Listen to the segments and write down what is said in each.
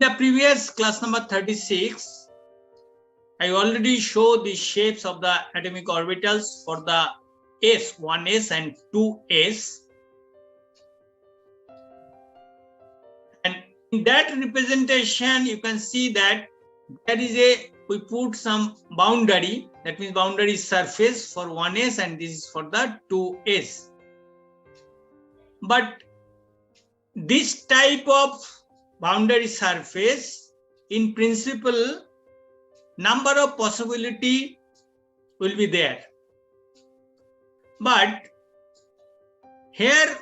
the previous class number 36, I already showed the shapes of the atomic orbitals for the s, 1s and 2s. And in that representation, you can see that there is we put some boundary, that means boundary surface for 1s and this is for the 2s. But this type of boundary surface, in principle, number of possibility will be there. But here,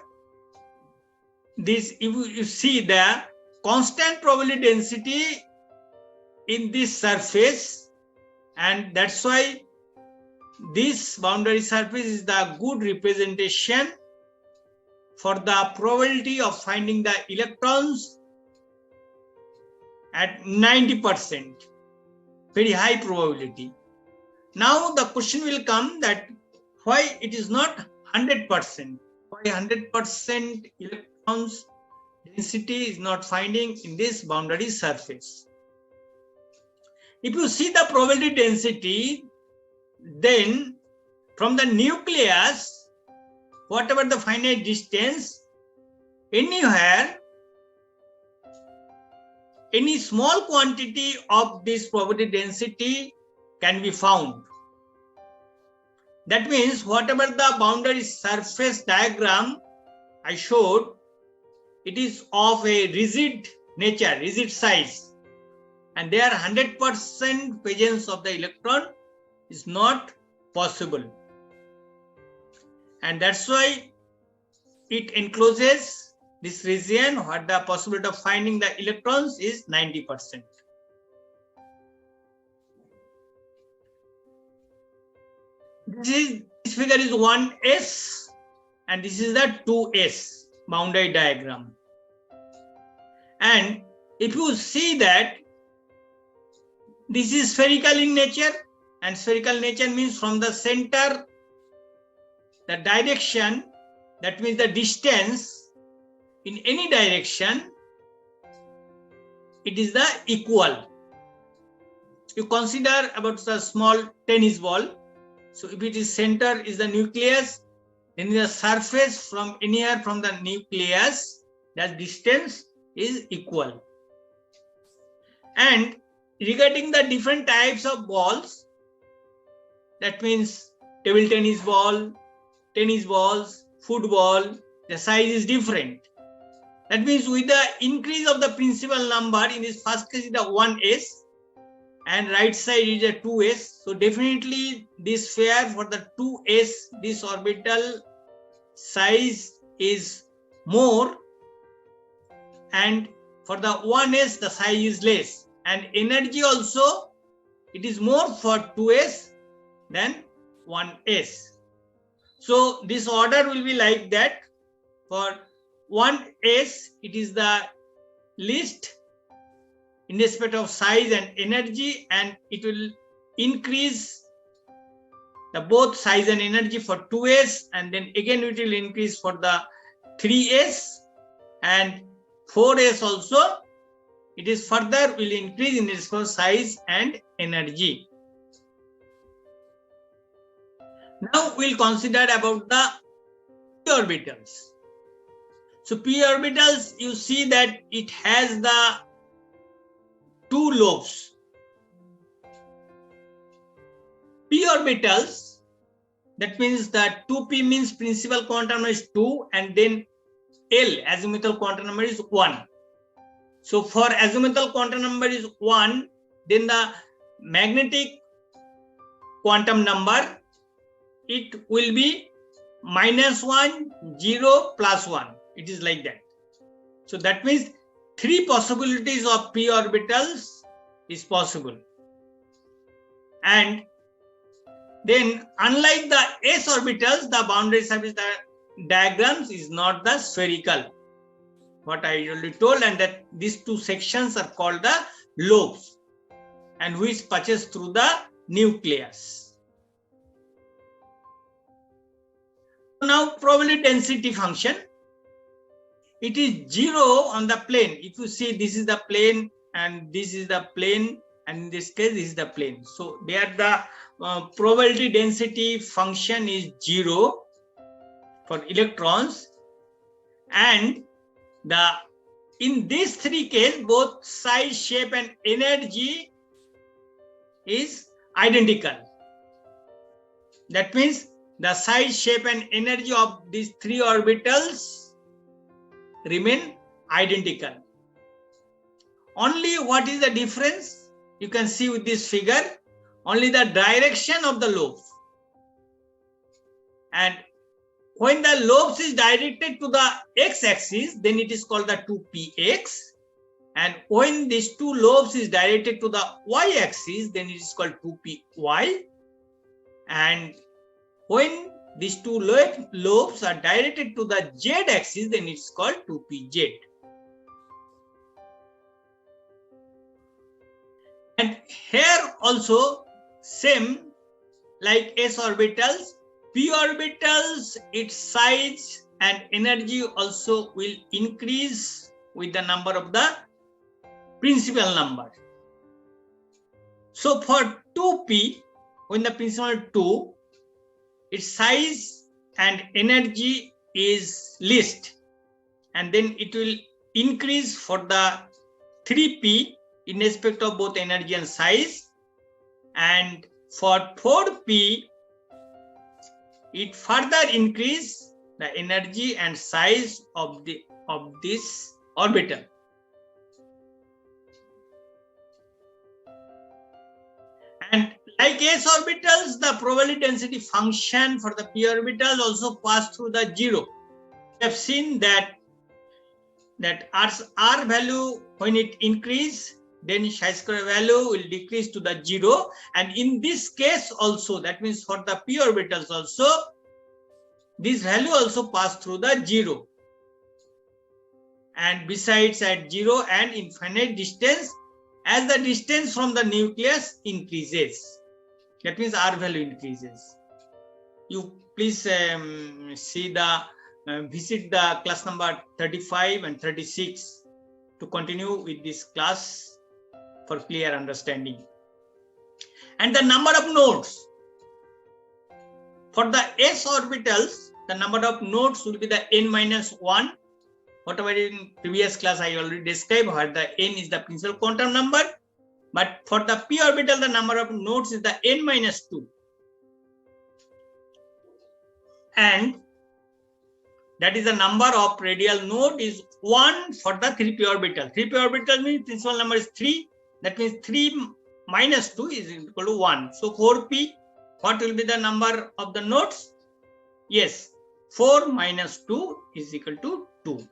this, if you see the constant probability density in this surface, and that's why this boundary surface is the good representation for the probability of finding the electrons at 90%, very high probability. Now the question will come that why it is not 100%? Why 100% electrons density is not finding in this boundary surface? If you see the probability density, then from the nucleus, whatever the finite distance, anywhere, any small quantity of this probability density can be found. That means whatever the boundary surface diagram I showed, it is of a rigid nature, rigid size. And there 100% presence of the electron is not possible. And that's why it encloses this region where the possibility of finding the electrons is 90%. This figure is 1s and this is the 2s boundary diagram. And if you see that this is spherical in nature, and spherical nature means from the center, the direction, that means the distance in any direction, it is the equal. You consider about the small tennis ball. So if it is center is the nucleus, then the surface from anywhere from the nucleus, that distance is equal. And regarding the different types of balls, that means table tennis balls, football, the size is different. That means with the increase of the principal number, in this first case is the 1s and right side is a 2s. So definitely this sphere for the 2s, this orbital size is more, and for the 1s the size is less, and energy also it is more for 2s than 1s. So this order will be like that. For 1s it is the least in respect of size and energy, and it will increase the both size and energy for 2s, and then again it will increase for the 3s, and 4s also it is further will increase in respect of size and energy. Now we'll consider about the p orbitals. So p orbitals, you see that it has the two lobes. P orbitals, that means that 2p means principal quantum number is 2, and then L, azimuthal quantum number is 1. So for azimuthal quantum number is 1, then the magnetic quantum number, it will be -1, 0, +1. It is like that. So that means 3 possibilities of p orbitals is possible. And then unlike the s orbitals, the boundary surface diagrams is not the spherical. What I already told, and that these two sections are called the lobes, and which passes through the nucleus. Now probability density function, it is 0 on the plane. If you see, this is the plane and this is the plane, and in this case this is the plane. So there the probability density function is 0 for electrons, and in these three cases both size, shape and energy is identical. That means the size, shape and energy of these three orbitals remain identical. Only what is the difference? You can see with this figure, only the direction of the lobes. And when the lobes is directed to the x-axis, then it is called the 2px. And when these two lobes is directed to the y-axis, then it is called 2py. And when these two lobes are directed to the z-axis, then it is called 2pz. And here also same like s orbitals, p orbitals, its size and energy also will increase with the number of the principal number. So for 2p, when the principal 2, its size and energy is least, and then it will increase for the 3p in respect of both energy and size, and for 4p it further increase the energy and size of this orbital. And like s orbitals, the probability density function for the p orbitals also pass through the 0. We have seen that r value, when it increase, then chi-square value will decrease to the 0. And in this case also, that means for the p orbitals also, this value also pass through the 0. And besides, at 0 and infinite distance, as the distance from the nucleus increases, that means r value increases. You please see visit the class number 35 and 36 to continue with this class for clear understanding. And the number of nodes. For the s orbitals, the number of nodes will be the n-1. Whatever in previous class I already described, where the n is the principal quantum number. But for the p orbital, the number of nodes is the n-2. And that is the number of radial node is 1 for the 3p orbital. 3p orbital means principal number is 3. That means 3 minus 2 is equal to 1. So 4p, what will be the number of the nodes? Yes, 4 minus 2 is equal to 2.